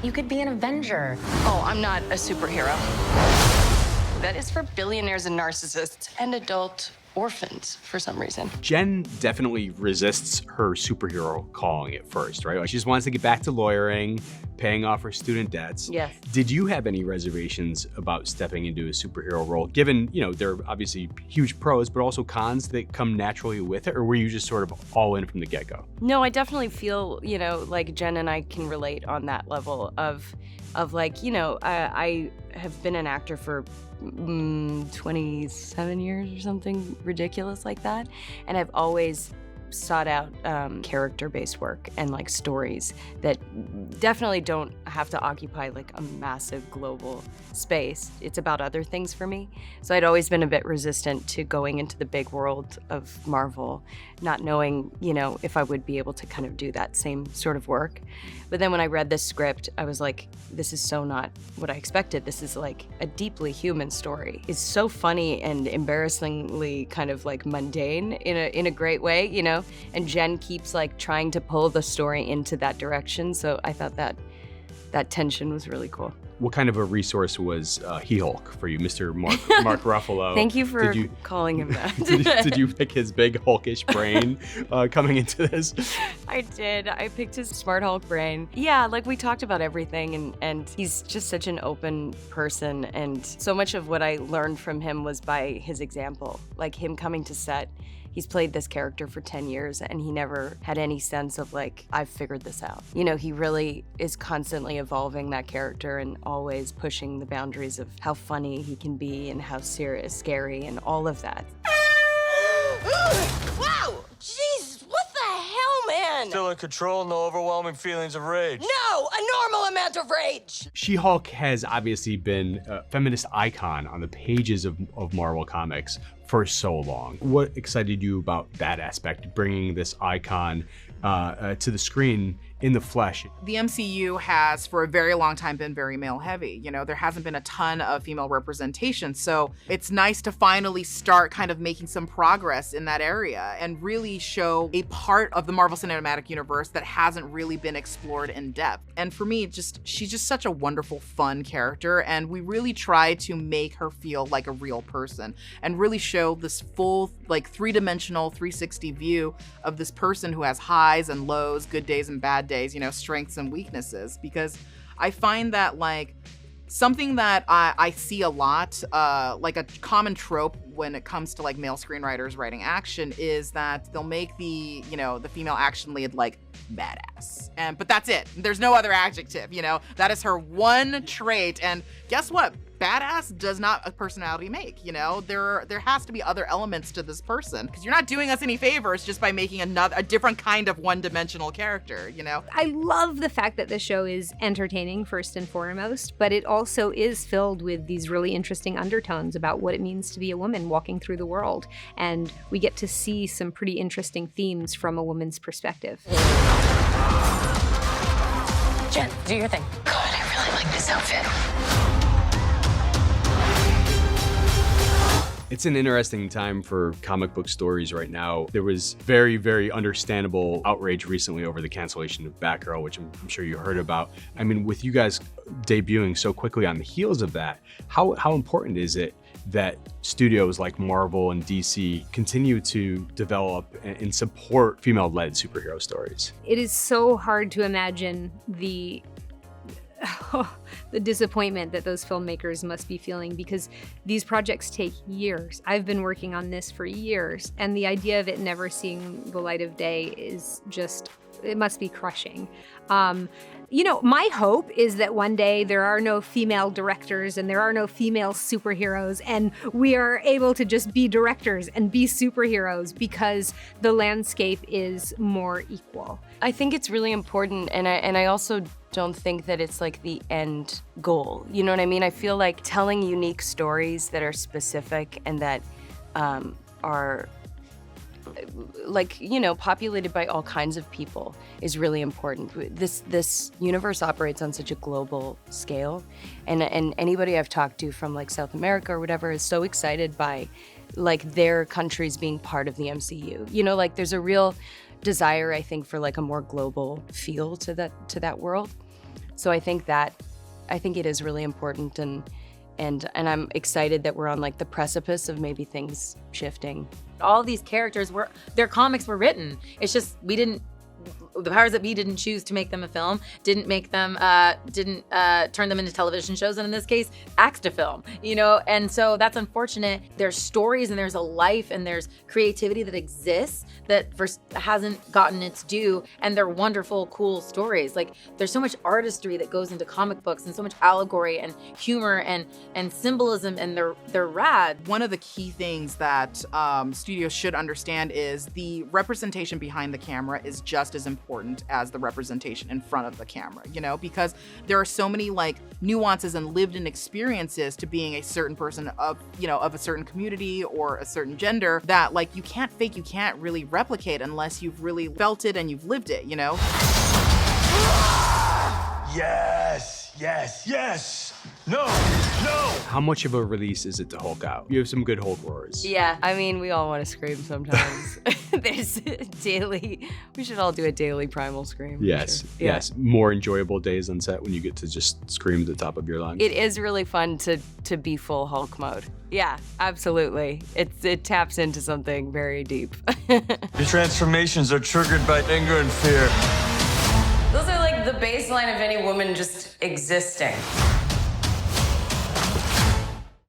You could be an Avenger. Oh, I'm not a superhero. That is for billionaires and narcissists and adult orphans for some reason. Jen definitely resists her superhero calling at first, right? Like she just wants to get back to lawyering, paying off her student debts. Yes. Did you have any reservations about stepping into a superhero role, given, there are obviously huge pros, but also cons that come naturally with it, or were you just sort of all in from the get-go? No, I definitely feel, like Jen and I can relate on that level of like, I have been an actor for 27 years or something ridiculous like that. And I've always sought out character-based work and like stories that definitely don't have to occupy like a massive global space. It's about other things for me. So I'd always been a bit resistant to going into the big world of Marvel, not knowing, if I would be able to kind of do that same sort of work. But then when I read this script, I was like, this is so not what I expected. This is like a deeply human story. It's so funny and embarrassingly kind of like mundane in a great way, And Jen keeps like trying to pull the story into that direction. So I thought that tension was really cool. What kind of a resource was He-Hulk for you, Mr. Mark Ruffalo? Thank you for calling him that. did you pick his big Hulkish brain coming into this? I did. I picked his smart Hulk brain. Yeah, like we talked about everything, and he's just such an open person, and so much of what I learned from him was by his example, like him coming to set. He's played this character for 10 years and he never had any sense of like, I've figured this out. He really is constantly evolving that character and always pushing the boundaries of how funny he can be and how serious, scary, and all of that. Wow! Jesus, what the hell, man? Still in control, no overwhelming feelings of rage. No, a normal amount of rage! She-Hulk has obviously been a feminist icon on the pages of Marvel Comics for so long. What excited you about that aspect, bringing this icon to the screen in the flesh? The MCU has for a very long time been very male heavy. There hasn't been a ton of female representation. So it's nice to finally start kind of making some progress in that area and really show a part of the Marvel Cinematic Universe that hasn't really been explored in depth. And for me, she's just such a wonderful, fun character. And we really try to make her feel like a real person and really show this full, like three-dimensional 360 view of this person who has highs and lows, good days and bad days, strengths and weaknesses, because I find that like something that I see a lot, like a common trope when it comes to like male screenwriters writing action is that they'll make the female action lead like badass. But that's it. There's no other adjective, that is her one trait. And guess what? Badass does not a personality make, there has to be other elements to this person because you're not doing us any favors just by making a different kind of one-dimensional character, I love the fact that the show is entertaining first and foremost, but it also is filled with these really interesting undertones about what it means to be a woman walking through the world. And we get to see some pretty interesting themes from a woman's perspective. Jen, do your thing. God, I really like this outfit. It's an interesting time for comic book stories right now. There was very, very understandable outrage recently over the cancellation of Batgirl, which I'm sure you heard about. I mean, with you guys debuting so quickly on the heels of that, how important is it that studios like Marvel and DC continue to develop and support female-led superhero stories? It is so hard to imagine the disappointment that those filmmakers must be feeling because these projects take years. I've been working on this for years, and the idea of it never seeing the light of day is just, it must be crushing. My hope is that one day there are no female directors and there are no female superheroes and we are able to just be directors and be superheroes because the landscape is more equal. I think it's really important, and I also don't think that it's like the end goal. You know what I mean? I feel like telling unique stories that are specific and that are like, populated by all kinds of people is really important. This universe operates on such a global scale, and anybody I've talked to from like South America or whatever is so excited by like their countries being part of the MCU. Like there's a real desire, I think, for like a more global feel to that world. So I think it is really important, and I'm excited that we're on like the precipice of maybe things shifting. All these characters their comics were written. It's just the powers that be didn't choose to make them a film, didn't turn them into television shows, and in this case, axed a film, and so that's unfortunate. There's stories and there's a life and there's creativity that exists that hasn't gotten its due, and they're wonderful, cool stories. Like, there's so much artistry that goes into comic books and so much allegory and humor and symbolism, and they're rad. One of the key things that studios should understand is the representation behind the camera is just as important as the representation in front of the camera, because there are so many like nuances and lived-in experiences to being a certain person of a certain community or a certain gender that like you can't really replicate unless you've really felt it and you've lived it, Yes. No. How much of a release is it to Hulk out? You have some good Hulk roars. Yeah, I mean, we all want to scream sometimes. We should all do a daily primal scream. Yes, sure. yes. More enjoyable days on set when you get to just scream at the top of your lungs. It is really fun to be full Hulk mode. Yeah, absolutely. It taps into something very deep. Your transformations are triggered by anger and fear. Those are like the baseline of any woman just existing.